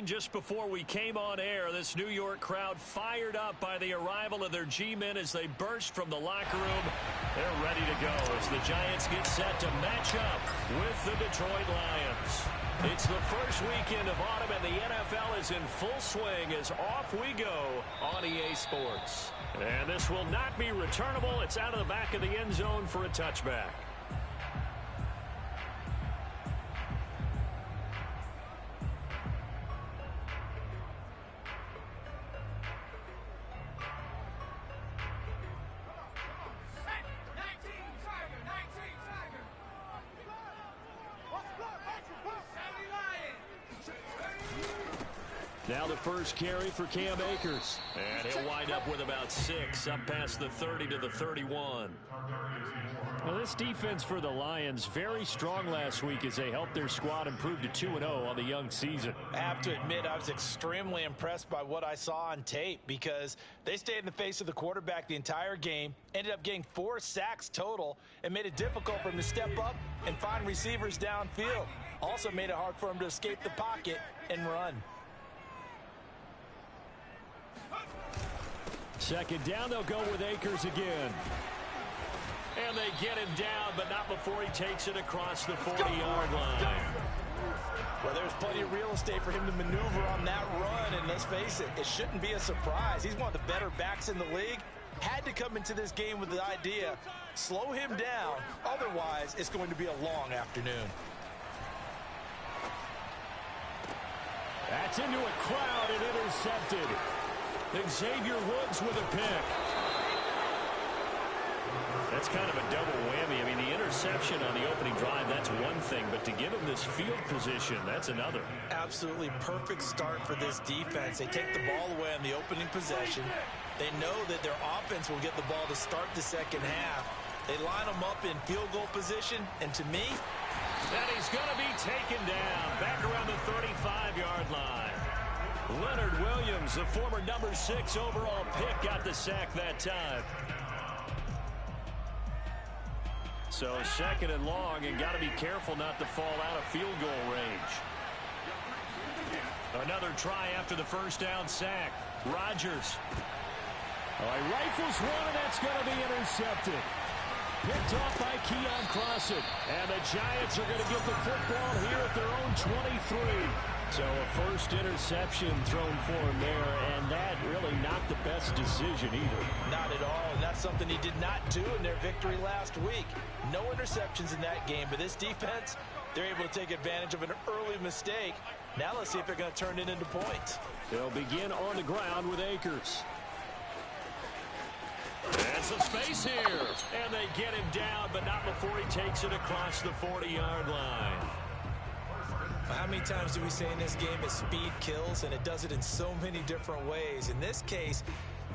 scene just before we came on air. This New York crowd fired up by the arrival of their G-men as they burst from the locker room. They're ready to go as the Giants get set to match up with the Detroit Lions. It's the first weekend of autumn, and the NFL is in full swing as off we go on EA Sports. And this will not be returnable. It's out of the back of the end zone for a touchback. Now the first carry for Cam Akers. And he'll wind up with about 6, up past the 30 to the 31. Well, this defense for the Lions, very strong last week as they helped their squad improve to 2-0 on the young season. I have to admit, I was extremely impressed by what I saw on tape because they stayed in the face of the quarterback the entire game, ended up getting 4 sacks total, and made it difficult for him to step up and find receivers downfield. Also made it hard for him to escape the pocket and run. Second down, they'll go with Akers again. And they get him down, but not before he takes it across the 40-yard line. Well, there's plenty of real estate for him to maneuver on that run, and let's face it, it shouldn't be a surprise. He's one of the better backs in the league. Had to come into this game with the idea, slow him down, otherwise it's going to be a long afternoon. That's into a crowd and intercepted. Xavier Woods with a pick. That's kind of a double whammy. I mean, the interception on the opening drive, that's one thing, but to give him this field position, that's another. Absolutely perfect start for this defense. They take the ball away on the opening possession. They know that their offense will get the ball to start the second half. They line them up in field goal position, and to me, and he's going to be taken down back around the 35-yard line. Leonard Williams, the former number 6 overall pick, got the sack that time. So second and long, and got to be careful not to fall out of field goal range. Another try after the first down sack. Rodgers. Oh, he rifles one, and that's going to be intercepted. Picked off by Keon Crossett. And the Giants are going to get the football here at their own 23. So a first interception thrown for him there, and that really not the best decision either. Not at all, and that's something he did not do in their victory last week. No interceptions in that game, but this defense, they're able to take advantage of an early mistake. Now let's see if they're going to turn it into points. They'll begin on the ground with Akers. And some space here. And they get him down, but not before he takes it across the 40-yard line. How many times do we say in this game that speed kills, and it does it in so many different ways? In this case,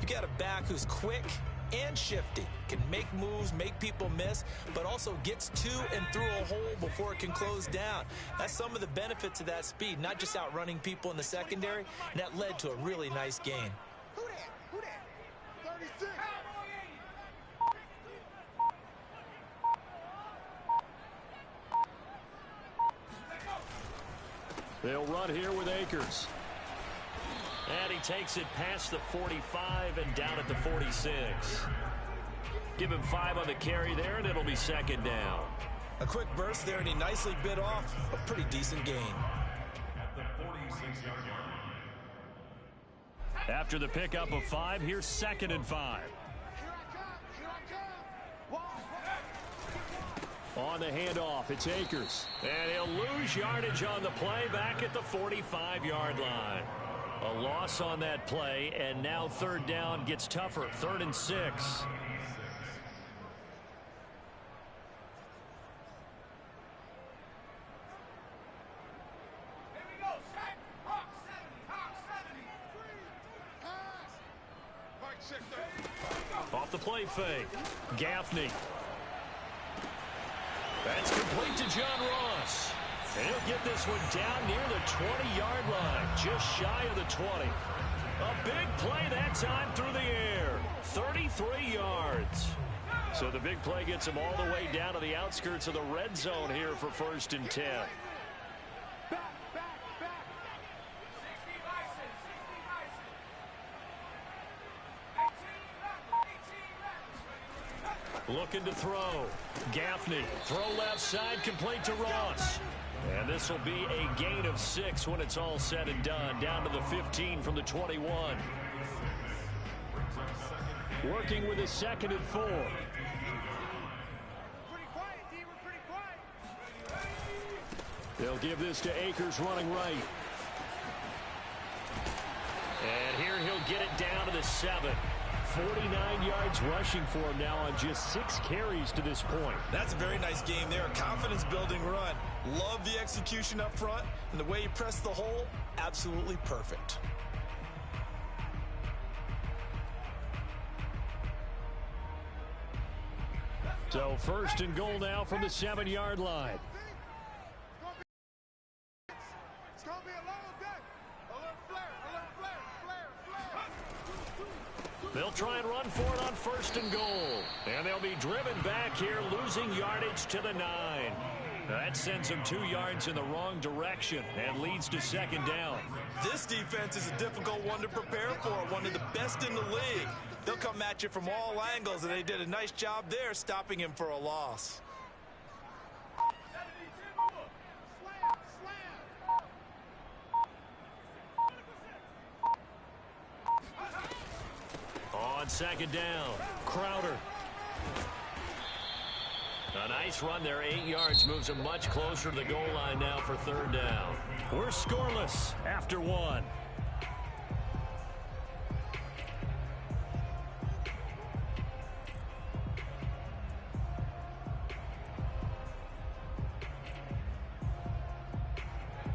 you got a back who's quick and shifty, can make moves, make people miss, but also gets to and through a hole before it can close down. That's some of the benefits of that speed, not just outrunning people in the secondary, and that led to a really nice gain. Who that? 36. They'll run here with Akers. And he takes it past the 45 and down at the 46. Give him 5 on the carry there, and it'll be second down. A quick burst there, and he nicely bit off a pretty decent gain. After the pickup of 5, here's second and 5. On the handoff, it's Akers. And he'll lose yardage on the play back at the 45-yard line. A loss on that play, and now third down gets tougher. 3rd and 6. Off the play fake. Gaffney. That's complete to John Ross. And he'll get this one down near the 20-yard line, just shy of the 20. A big play that time through the air. 33 yards. So the big play gets him all the way down to the outskirts of the red zone here for 1st and 10. Looking to throw. Gaffney. Throw left side, complete to Ross. And this will be a gain of 6 when it's all said and done. Down to the 15 from the 21. Working with a 2nd and 4. Pretty quiet, D. We're pretty quiet. They'll give this to Akers running right. And here he'll get it down to the 7. 49 yards rushing for him now on just 6 carries to this point. That's a very nice game there. A confidence-building run. Love the execution up front. And the way he pressed the hole, absolutely perfect. So 1st and goal now from the 7-yard line. It's going to be a long day. Alert flare, flare. They'll try and run for it on 1st and goal. And they'll be driven back here, losing yardage to the 9. That sends them 2 yards in the wrong direction and leads to 2nd down. This defense is a difficult one to prepare for, one of the best in the league. They'll come at you from all angles, and they did a nice job there stopping him for a loss. On 2nd down, Crowder. A nice run there, 8 yards, moves him much closer to the goal line now for 3rd down. We're scoreless after 1.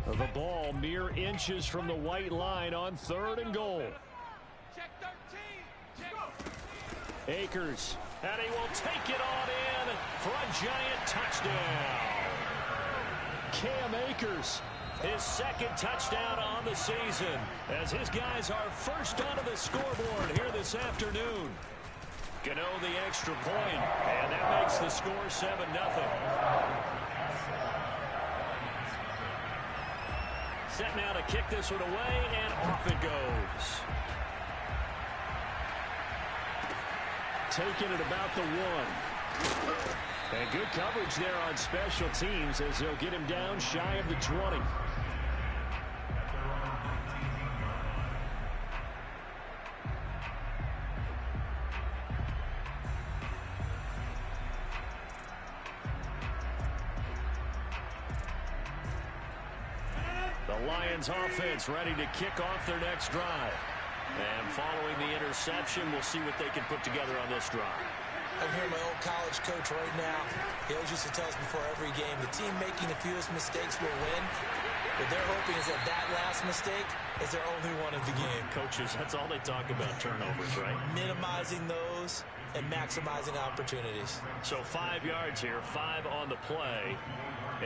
The ball mere inches from the white line on 3rd and goal. Check 13. Akers, and he will take it on in for a giant touchdown. Cam Akers, his 2nd touchdown on the season, as his guys are first onto the scoreboard here this afternoon. Gano the extra point, and that makes the score 7-0. Set now to kick this one away, and off it goes. Taking it about the 1. And good coverage there on special teams as they'll get him down shy of the 20. The Lions offense ready to kick off their next drive. And following the interception, we'll see what they can put together on this drive. I hear my old college coach right now. He always used to tell us before every game, the team making the fewest mistakes will win. What they're hoping is that last mistake is their only one of the game. Coaches, that's all they talk about, turnovers, right? Minimizing those and maximizing opportunities. So 5 yards here, 5 on the play.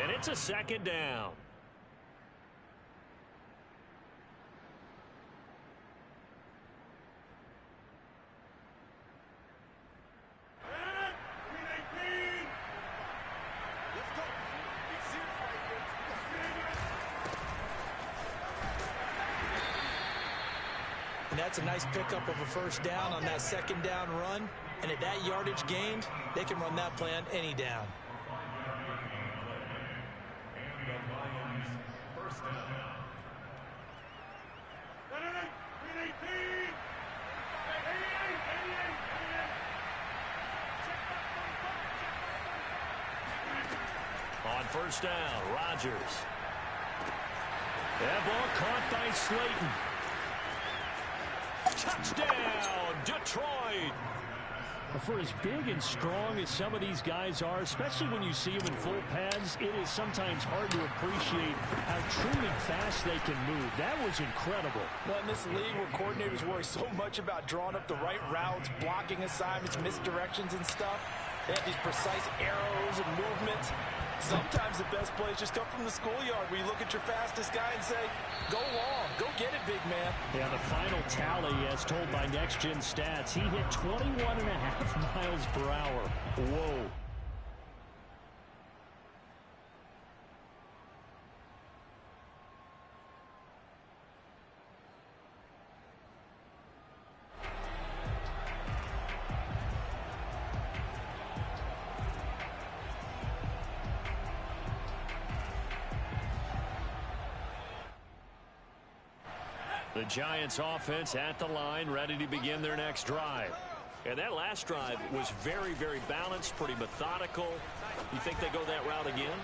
And it's a 2nd down. And that's a nice pickup of a 1st down on that 2nd down run. And at that yardage gained, they can run that play on any down. On 1st down, Rodgers. That ball caught by Slayton. Touchdown, Detroit. For as big and strong as some of these guys are, especially when you see them in full pads, it is sometimes hard to appreciate how truly fast they can move. That was incredible. Well, in this league where coordinators worry so much about drawing up the right routes, blocking assignments, misdirections and stuff, they have these precise arrows and movements. Sometimes the best plays just come from the schoolyard where you look at your fastest guy and say, go long, go get it, big man. Yeah, the final tally, as told by Next Gen Stats, he hit 21.5 miles per hour. Whoa. The Giants offense at the line, ready to begin their next drive. And that last drive was very, very balanced, pretty methodical. You think they go that route again?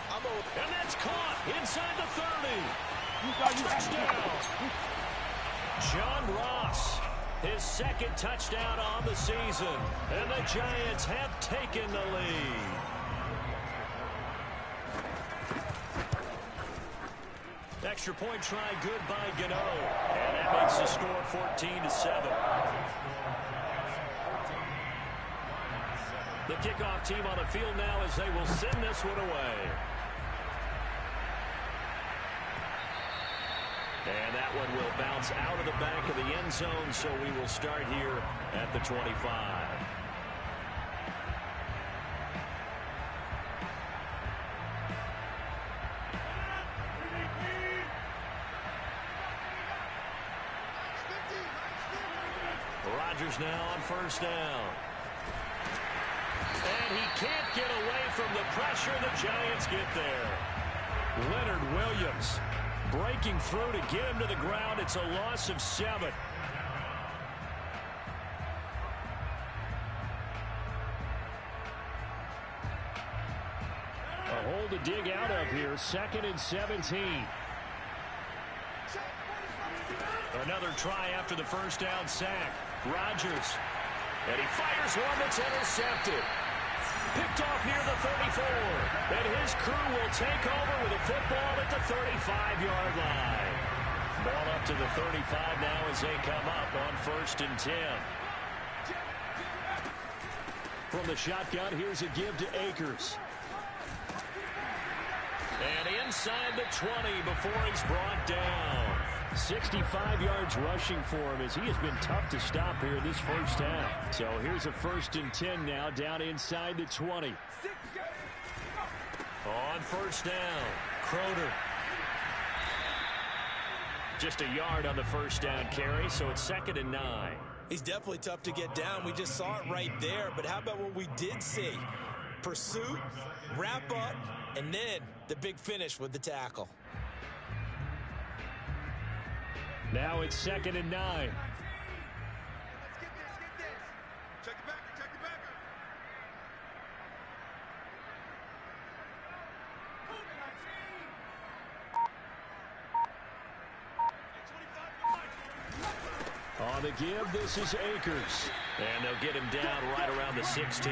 And that's caught inside the 30. Touchdown. John Ross, his second touchdown on the season. And the Giants have taken the lead. Extra point try good by Gano. And that makes the score 14-7. The kickoff team on the field now as they will send this one away. And that one will bounce out of the back of the end zone, so we will start here at the 25. Rodgers now on first down. And he can't get away from the pressure. The Giants get there. Leonard Williams breaking through to get him to the ground. It's a loss of 7. A hole to dig out of here. 2nd and 17. Another try after the first down sack. Rodgers. And he fires one that's intercepted. Picked off near the 34. And his crew will take over with a football at the 35-yard line. Ball up to the 35 now as they come up on 1st and 10. From the shotgun, here's a give to Akers. And inside the 20 before he's brought down. 65 yards rushing for him as he has been tough to stop here this first half. So here's a 1st and 10 now down inside the 20. On first down, Crowder. Just a yard on the first down carry, so it's 2nd and 9. He's definitely tough to get down. We just saw it right there. But how about what we did see? Pursuit, wrap up, and then the big finish with the tackle. Now it's 2nd and 9. Let's get this. Check the backer. On the give, this is Akers. And they'll get him down right around the 16.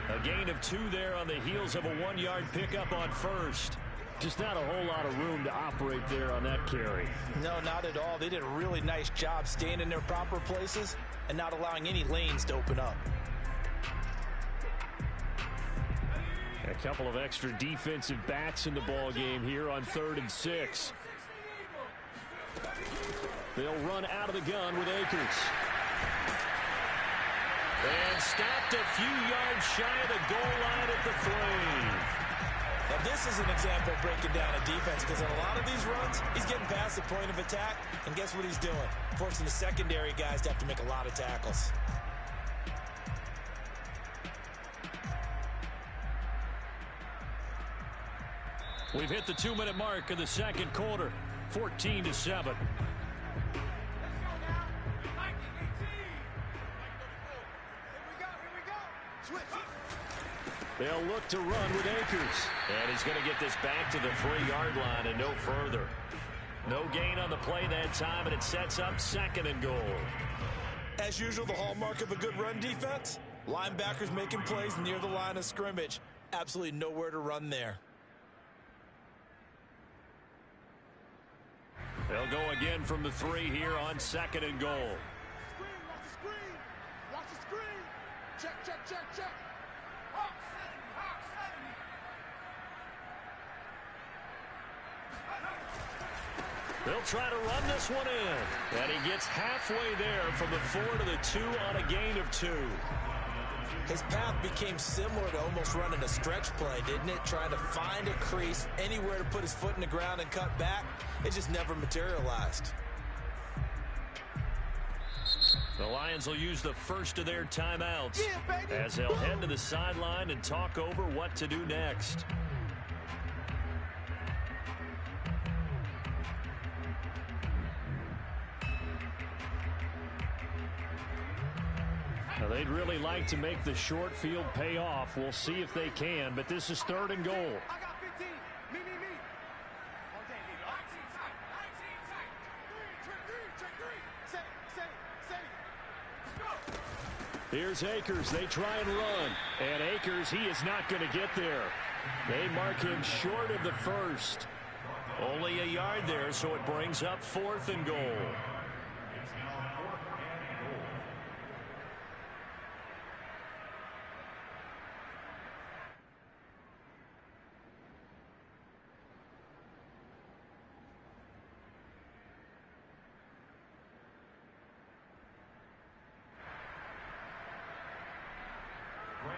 A gain of 2 there on the heels of a 1-yard pickup on first. Just not a whole lot of room to operate there on that carry. No, not at all. They did a really nice job staying in their proper places and not allowing any lanes to open up. A couple of extra defensive backs in the ball game here on 3rd and 6. They'll run out of the gun with Akers. And stopped a few yards shy of the goal line at the 3. Now, this is an example of breaking down a defense because in a lot of these runs, he's getting past the point of attack, and guess what he's doing? Forcing the secondary guys to have to make a lot of tackles. We've hit the 2-minute mark of the second quarter, 14-7. They'll look to run with Akers. And he's going to get this back to the 3-yard line and no further. No gain on the play that time, and it sets up 2nd and goal. As usual, the hallmark of a good run defense, linebackers making plays near the line of scrimmage. Absolutely nowhere to run there. They'll go again from the 3 here on 2nd and goal. Watch the screen. Check. They'll try to run this one in. And he gets halfway there from the 4 to the 2 on a gain of 2. His path became similar to almost running a stretch play, didn't it? Trying to find a crease, anywhere to put his foot in the ground and cut back. It just never materialized. The Lions will use the first of their timeouts as they'll head to the sideline and talk over what to do next. Now, they'd really like to make the short field pay off. We'll see if they can, but this is 3rd and goal. I got 15. Me. Okay, check three. Say. Here's Akers. They try and run. And Akers, he is not going to get there. They mark him short of the first. Only a yard there, so it brings up 4th and goal.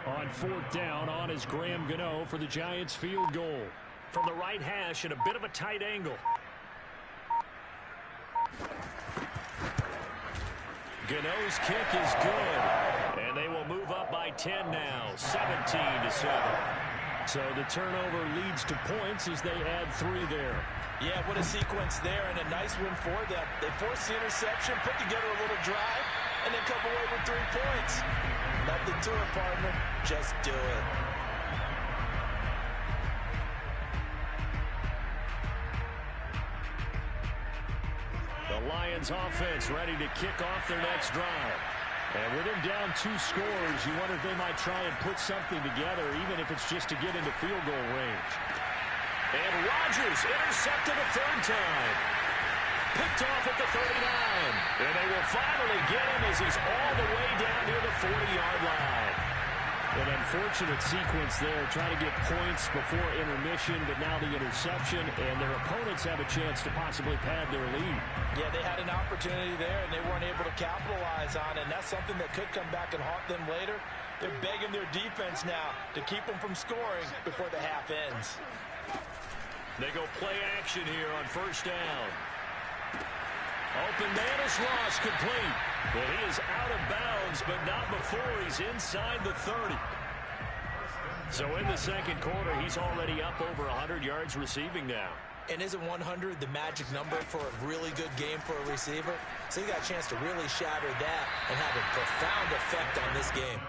On 4th down, on is Graham Gano for the Giants field goal. From the right hash at a bit of a tight angle. Gano's kick is good. And they will move up by 10 now, 17-7. So the turnover leads to points as they add 3 there. Yeah, what a sequence there, and a nice win for them. They forced the interception, put together a little drive, and then come away with 3 points. Nothing to it, partner. Just do it. The Lions offense ready to kick off their next drive. And with him down 2 scores, you wonder if they might try and put something together, even if it's just to get into field goal range. And Rodgers intercepted a 3rd time. Picked off at the 39. And they will finally get him as he's all the way down near the 40-yard line. An unfortunate sequence there, trying to get points before intermission, but now the interception, and their opponents have a chance to possibly pad their lead. Yeah, they had an opportunity there, and they weren't able to capitalize on it, and that's something that could come back and haunt them later. They're begging their defense now to keep them from scoring before the half ends. They go play action here on 1st down. Open man is Ross, complete. But he is out of bounds, but not before he's inside the 30. So in the 2nd quarter, he's already up over 100 yards receiving now. And isn't 100 the magic number for a really good game for a receiver? So he got a chance to really shatter that and have a profound effect on this game.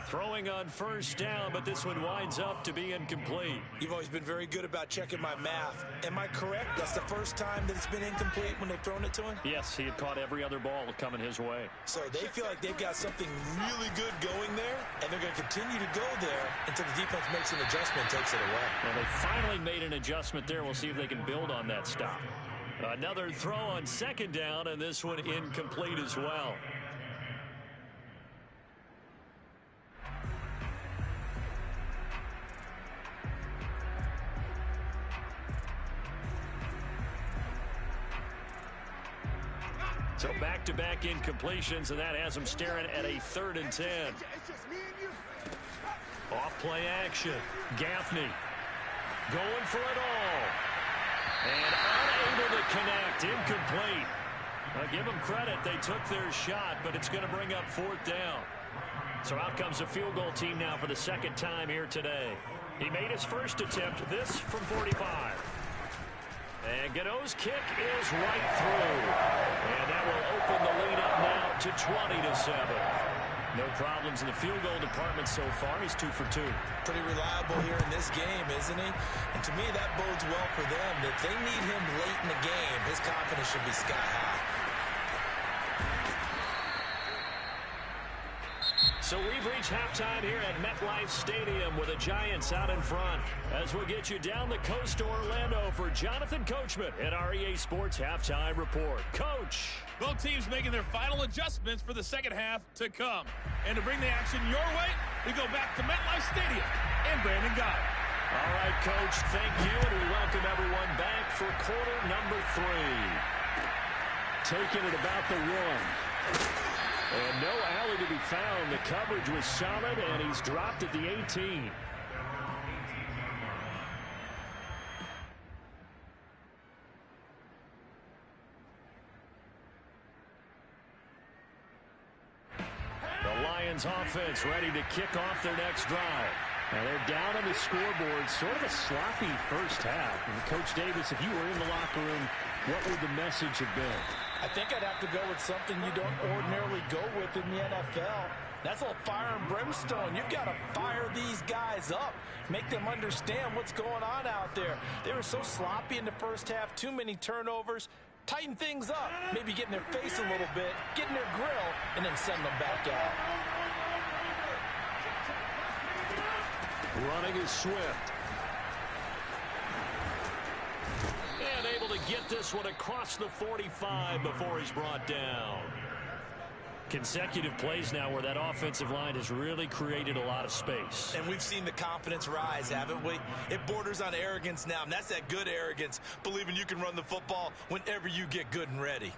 Throwing on 1st down, but this one winds up to be incomplete. You've always been very good about checking my math. Am I correct? That's the first time that it's been incomplete when they've thrown it to him? Yes, he had caught every other ball coming his way. So they feel like they've got something really good going there, and they're going to continue to go there until the defense makes an adjustment and takes it away. Well, they finally made an adjustment there. We'll see if they can build on that stop. Another throw on 2nd down, and this one incomplete as well. So back-to-back incompletions, and that has them staring at a 3rd and 10. Off play action. Gaffney going for it all. And unable to connect. Incomplete. Give them credit. They took their shot, but it's going to bring up 4th down. So out comes a field goal team now for the 2nd time here today. He made his first attempt, this from 45. And Gano's kick is right through. And that will open the lead up now to 20-7. No problems in the field goal department so far. He's 2 for 2. Pretty reliable here in this game, isn't he? And to me, that bodes well for them. That they need him late in the game. His confidence should be sky high. So we've reached halftime here at MetLife Stadium with the Giants out in front. As we get you down the coast to Orlando for Jonathan Coachman at our EA Sports Halftime Report. Coach. Both teams making their final adjustments for the 2nd half to come. And to bring the action your way, we go back to MetLife Stadium and Brandon Guy. All right, Coach, thank you, and we welcome everyone back for quarter number 3. Taking it about the 1. And no alley to be found. The coverage was solid, and he's dropped at the 18. The Lions offense ready to kick off their next drive. And they're down on the scoreboard, sort of a sloppy first half. And Coach Davis, if you were in the locker room, what would the message have been? I think I'd have to go with something you don't ordinarily go with in the NFL. That's a little fire and brimstone. You've got to fire these guys up. Make them understand what's going on out there. They were so sloppy in the first half, too many turnovers. Tighten things up. Maybe get in their face a little bit, get in their grill, and then send them back out. Running is Swift. And able to get this one across the 45 before he's brought down. Consecutive plays now where that offensive line has really created a lot of space. And we've seen the confidence rise, haven't we? It borders on arrogance now, and that's that good arrogance, believing you can run the football whenever you get good and ready.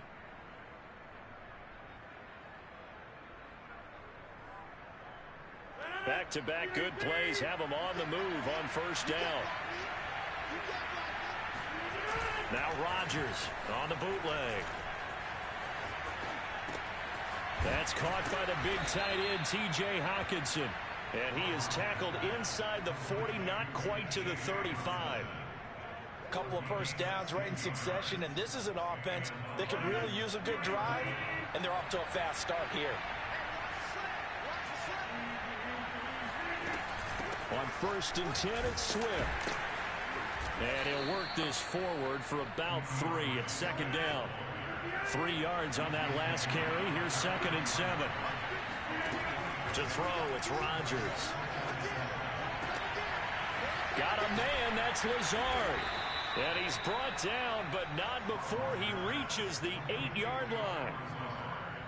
Back-to-back good plays have them on the move on first down. Now Rodgers on the bootleg. That's caught by the big tight end, T.J. Hockenson. And he is tackled inside the 40, not quite to the 35. Couple of first downs right in succession, and this is an offense that could really use a good drive, and they're off to a fast start here. On 1st and 10, it's Swift. And he'll work this forward for about 3 at 2nd down. 3 yards on that last carry. Here's 2nd and 7. To throw, it's Rodgers. Got a man, that's Lazard. And he's brought down, but not before he reaches the 8-yard line.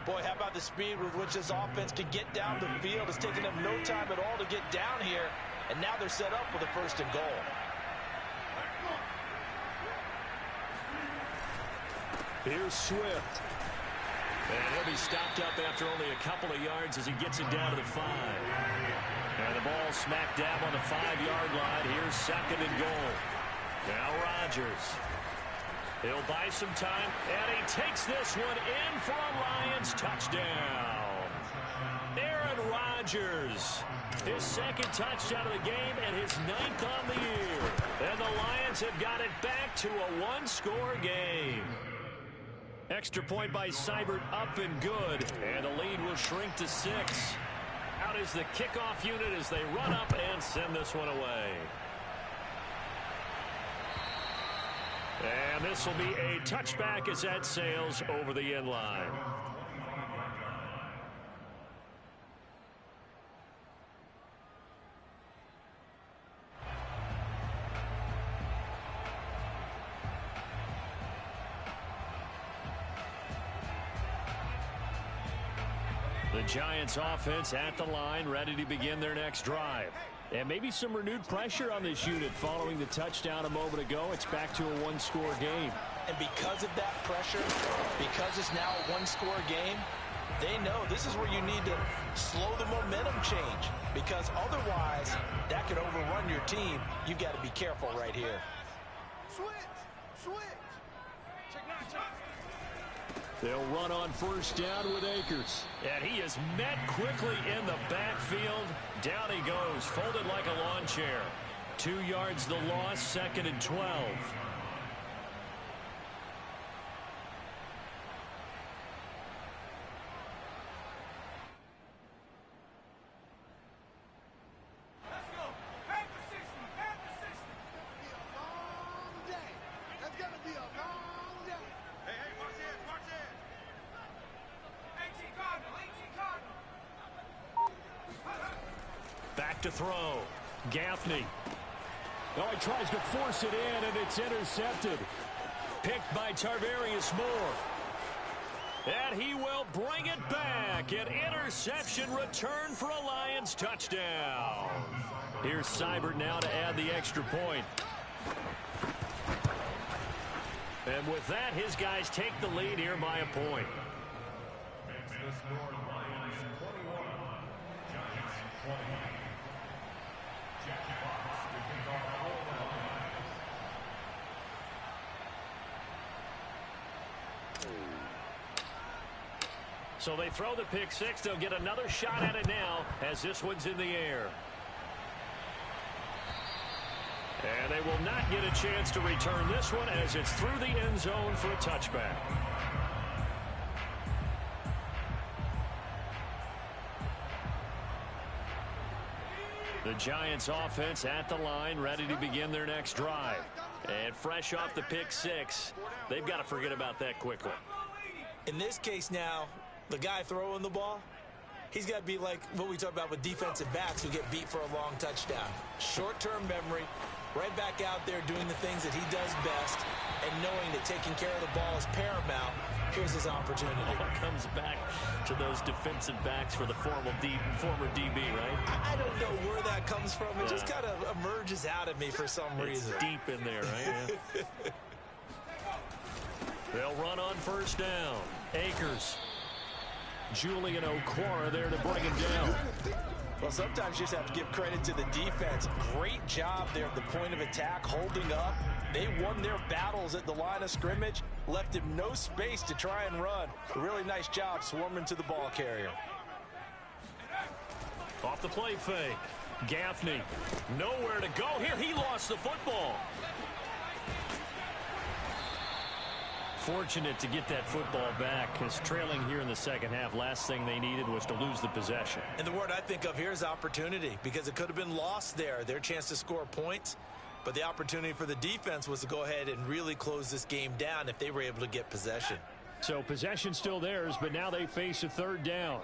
Boy, how about the speed with which this offense can get down the field? It's taken them no time at all to get down here, and now they're set up with a 1st and goal. Here's Swift. And he'll be stopped up after only a couple of yards as he gets it down to the 5. And the ball smack dab on the 5-yard line. Here's 2nd and goal. Now Rodgers. He'll buy some time, and he takes this one in for a Lions touchdown. Aaron Rodgers. His 2nd touchdown of the game and his 9th on the year. And the Lions have got it back to a 1-score game. Extra point by Seibert, up and good. And the lead will shrink to 6. Out is the kickoff unit as they run up and send this one away. And this will be a touchback as that sails over the end line. The Giants offense at the line, ready to begin their next drive. And maybe some renewed pressure on this unit following the touchdown a moment ago. It's back to a 1-score game. And because of that pressure, because it's now a 1-score game, they know this is where you need to slow the momentum change. Because otherwise, that could overrun your team. You've got to be careful right here. Switch! They'll run on 1st down with Akers. And he is met quickly in the backfield. Down he goes, folded like a lawn chair. 2 yards the loss, 2nd and 12. Let's go! Have position! Have position! That's gonna be a long day! Hey, watch it! Watch it! AT Cardinal! Back to throw. Gaffney. Oh, he tries to force it in, and it's intercepted. Picked by Tarvarius Moore. And he will bring it back. An interception return for a Lions touchdown. Here's Seibert now to add the extra point. And with that, his guys take the lead here by a point. So they throw the pick 6. They'll get another shot at it now as this one's in the air. And they will not get a chance to return this one as it's through the end zone for a touchback. The Giants offense at the line, ready to begin their next drive. And fresh off the pick six, they've got to forget about that quickly. In this case now, the guy throwing the ball, he's got to be like what we talk about with defensive backs who get beat for a long touchdown. Short-term memory, right back out there doing the things that he does best, and knowing that taking care of the ball is paramount. Here's his opportunity. All comes back to those defensive backs for the former DB, right? I don't know where that comes from. It just kind of emerges out of me for some reason. It's deep in there, right? Yeah. They'll run on first down. Akers. Julian Okwara there to bring him down. Well, sometimes you just have to give credit to the defense. Great job there at the point of attack, holding up. They won their battles at the line of scrimmage, left him no space to try and run. A really nice job swarming to the ball carrier. Off the play fake. Gaffney, nowhere to go here. He lost the football. Fortunate to get that football back, because trailing here in the second half, last thing they needed was to lose the possession. And the word I think of here is opportunity, because it could have been lost there, their chance to score points. But the opportunity for the defense was to go ahead and really close this game down if they were able to get possession. So possession still theirs, but now they face a third down.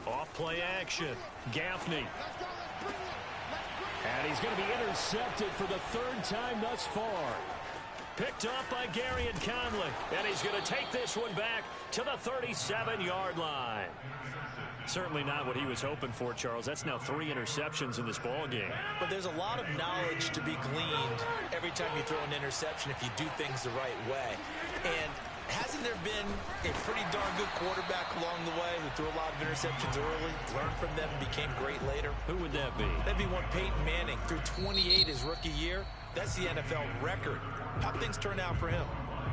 Off play action. Gaffney. And he's going to be intercepted for the third time thus far. Picked up by Garyon Conley. And he's going to take this one back to the 37-yard line. Certainly not what he was hoping for, Charles. That's now 3 interceptions in this ball game. But there's a lot of knowledge to be gleaned every time you throw an interception if you do things the right way. And hasn't there been a pretty darn good quarterback along the way who threw a lot of interceptions early, learned from them, and became great later? Who would that be? That'd be one Peyton Manning. Threw 28 his rookie year. That's the NFL record. How'd things turn out for him?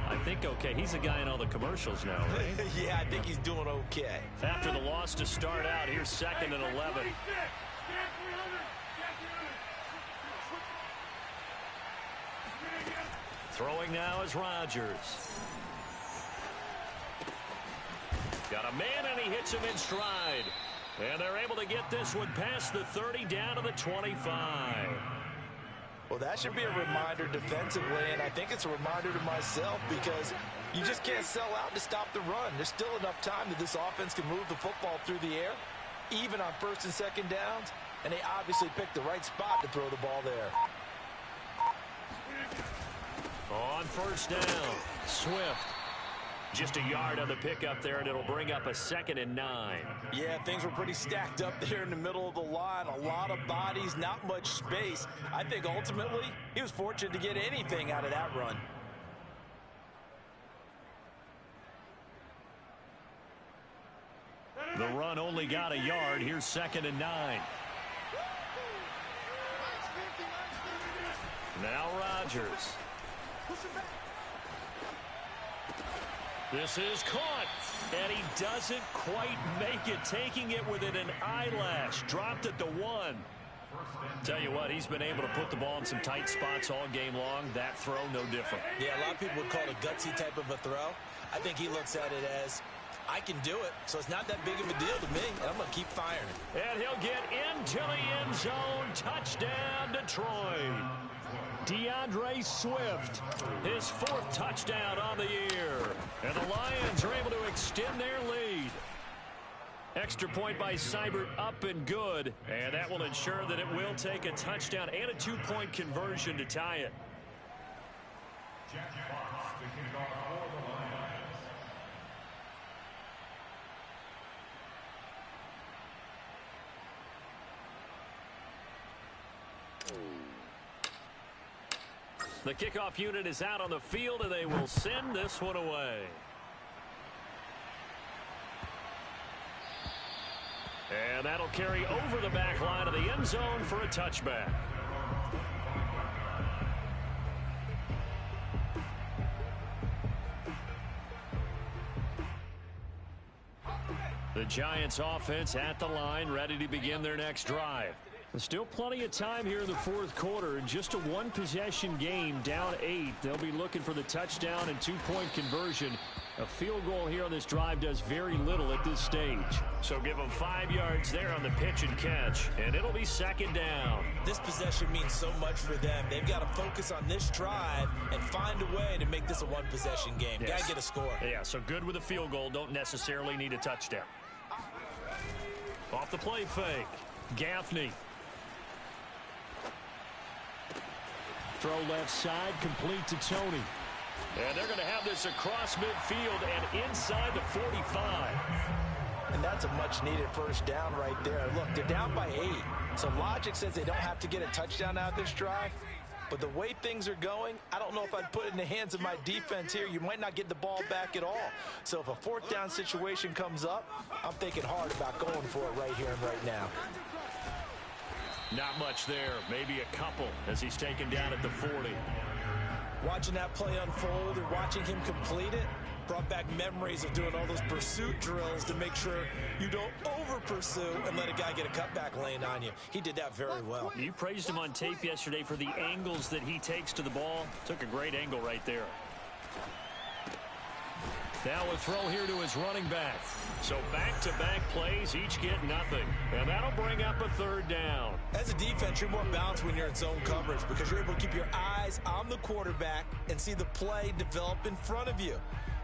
I think okay. He's a guy in all the commercials now, right? Yeah, I think he's doing okay. After the loss to start out, here's 2nd and 11. Throwing now is Rodgers. Got a man, and he hits him in stride. And they're able to get this one past the 30 down to the 25. Well, that should be a reminder defensively, and I think it's a reminder to myself, because you just can't sell out to stop the run. There's still enough time that this offense can move the football through the air, even on 1st and 2nd downs, and they obviously picked the right spot to throw the ball there. On first down, Swift. Just a yard on the pickup there, and it'll bring up a 2nd and 9. Yeah, things were pretty stacked up there in the middle of the line. A lot of bodies, not much space. I think ultimately he was fortunate to get anything out of that run. The run only got a yard. Here's 2nd and 9. Now Rodgers. This is caught, and he doesn't quite make it, taking it within an eyelash. Dropped at the 1. Tell you what, he's been able to put the ball in some tight spots all game long. That throw, no different. Yeah, a lot of people would call it a gutsy type of a throw. I think he looks at it as, I can do it, so it's not that big of a deal to me, and I'm going to keep firing. And he'll get into the end zone. Touchdown, Detroit. DeAndre Swift, his 4th touchdown on the year. And the Lions are able to extend their lead. Extra point by Seibert, up and good. And that will ensure that it will take a touchdown and a 2-point conversion to tie it. The kickoff unit is out on the field, and they will send this one away. And that'll carry over the back line of the end zone for a touchback. The Giants offense at the line, ready to begin their next drive. Still plenty of time here in the fourth quarter. Just a one-possession game, down 8. They'll be looking for the touchdown and two-point conversion. A field goal here on this drive does very little at this stage. So give them 5 yards there on the pitch and catch, and it'll be second down. This possession means so much for them. They've got to focus on this drive and find a way to make this a one-possession game. Yes. Got to get a score. Yeah, so good with a field goal. Don't necessarily need a touchdown. Off the play fake. Gaffney. Throw left side, complete to Tony. And they're going to have this across midfield and inside the 45. And that's a much-needed first down right there. Look, they're down by 8. So logic says they don't have to get a touchdown out of this drive. But the way things are going, I don't know if I'd put it in the hands of my defense here. You might not get the ball back at all. So if a fourth down situation comes up, I'm thinking hard about going for it right here and right now. Not much there. Maybe a couple as he's taken down at the 40. Watching that play unfold and watching him complete it brought back memories of doing all those pursuit drills to make sure you don't over-pursue and let a guy get a cutback lane on you. He did that very well. You praised him on tape yesterday for the angles that he takes to the ball. Took a great angle right there. Now a throw here to his running back. So back-to-back plays, each get nothing. And that'll bring up a third down. As a defense, you're more balanced when you're in zone coverage because you're able to keep your eyes on the quarterback and see the play develop in front of you.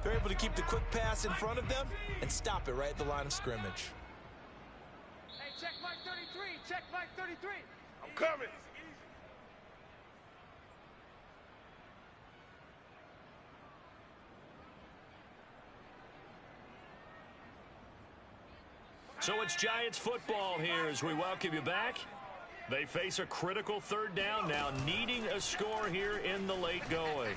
They're able to keep the quick pass in front of them and stop it right at the line of scrimmage. Hey, check Mike 33. Check Mike 33. I'm coming. So it's Giants football here as we welcome you back. They face a critical third down now, needing a score here in the late going.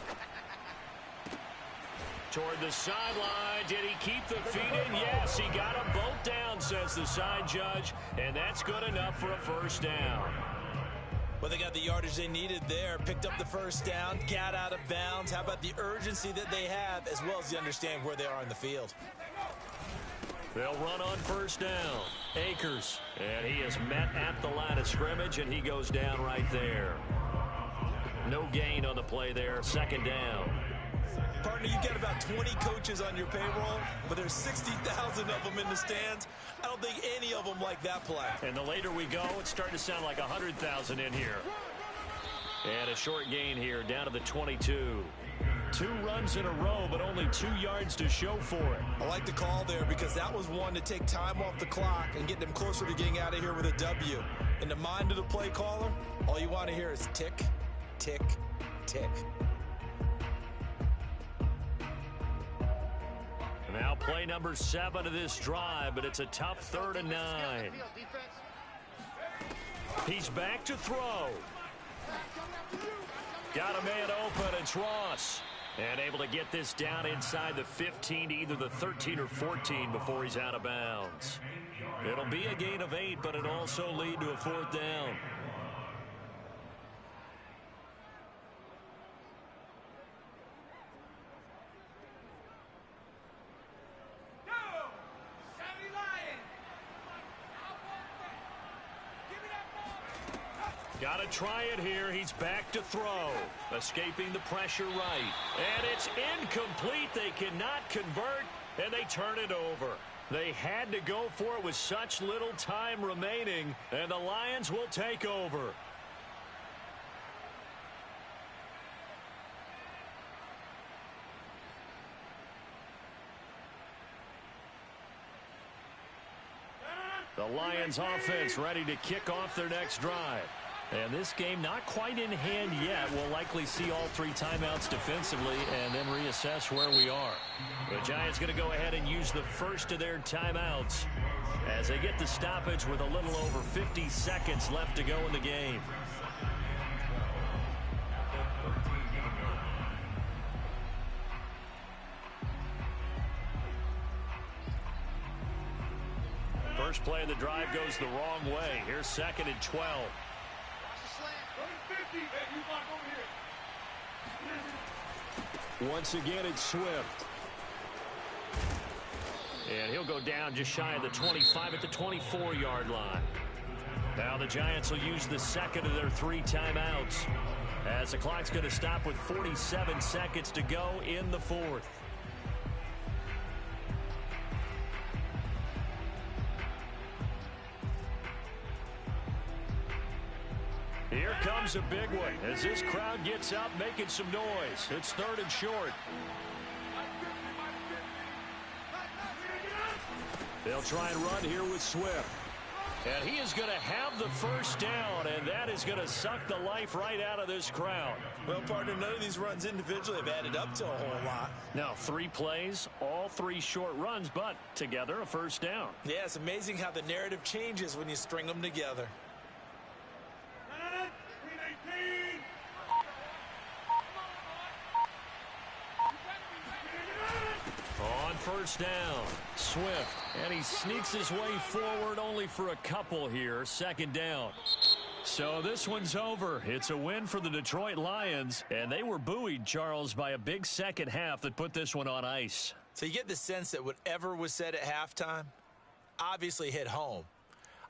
Toward the sideline, did he keep the feet in? Yes, he got them both down, says the side judge, and that's good enough for a first down. Well, they got the yardage they needed there, picked up the first down, got out of bounds. How about the urgency that they have, as well as the understand where they are in the field? They'll run on first down. Akers, and he is met at the line of scrimmage, and he goes down right there. No gain on the play there, second down. Partner, you got about 20 coaches on your payroll, but there's 60,000 of them in the stands. I don't think any of them like that play. And the later we go, it's starting to sound like 100,000 in here. And a short gain here, down to the 22. 2 runs in a row, but only 2 yards to show for it. I like the call there because that was one to take time off the clock and get them closer to getting out of here with a W. In the mind of the play caller, all you want to hear is tick, tick, tick. Now play number 7 of this drive, but it's a tough 3rd and 9. He's back to throw. Got a man open, it's Ross. And able to get this down inside the 15 to either the 13 or 14 before he's out of bounds. It'll be a gain of 8, but it'll also lead to a 4th down. Got to try it here. He's back to throw. Escaping the pressure right. And it's incomplete. They cannot convert, and they turn it over. They had to go for it with such little time remaining, and the Lions will take over. The Lions offense ready to kick off their next drive. And this game not quite in hand yet. We'll likely see all 3 timeouts defensively and then reassess where we are. The Giants going to go ahead and use the first of their timeouts as they get the stoppage with a little over 50 seconds left to go in the game. First play of the drive goes the wrong way. Here's 2nd and 12. Once again, it's Swift. And he'll go down just shy of the 25 at the 24-yard line. Now the Giants will use the second of their 3 timeouts, as the clock's going to stop with 47 seconds to go in the 4th. Here comes a big one as this crowd gets up making some noise. It's 3rd and short. They'll try and run here with Swift. And he is going to have the first down, and that is going to suck the life right out of this crowd. Well, partner, none of these runs individually have added up to a whole lot. Now, 3 plays, all 3 short runs, but together a first down. Yeah, it's amazing how the narrative changes when you string them together. On first down, Swift, and he sneaks his way forward only for a couple here, 2nd down. So this one's over. It's a win for the Detroit Lions, and they were buoyed, Charles, by a big second half that put this one on ice. So you get the sense that whatever was said at halftime obviously hit home.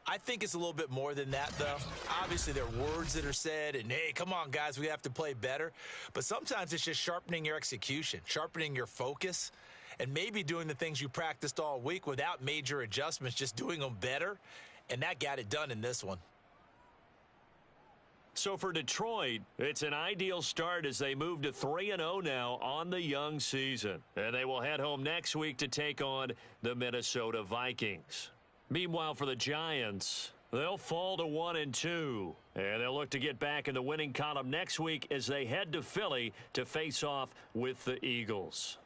I think it's a little bit more than that, though. Obviously, there are words that are said, and, hey, come on, guys, we have to play better. But sometimes it's just sharpening your execution, sharpening your focus, and maybe doing the things you practiced all week without major adjustments, just doing them better. And that got it done in this one. So for Detroit, it's an ideal start as they move to 3-0 now on the young season. And they will head home next week to take on the Minnesota Vikings. Meanwhile, for the Giants, they'll fall to 1-2. And they'll look to get back in the winning column next week as they head to Philly to face off with the Eagles.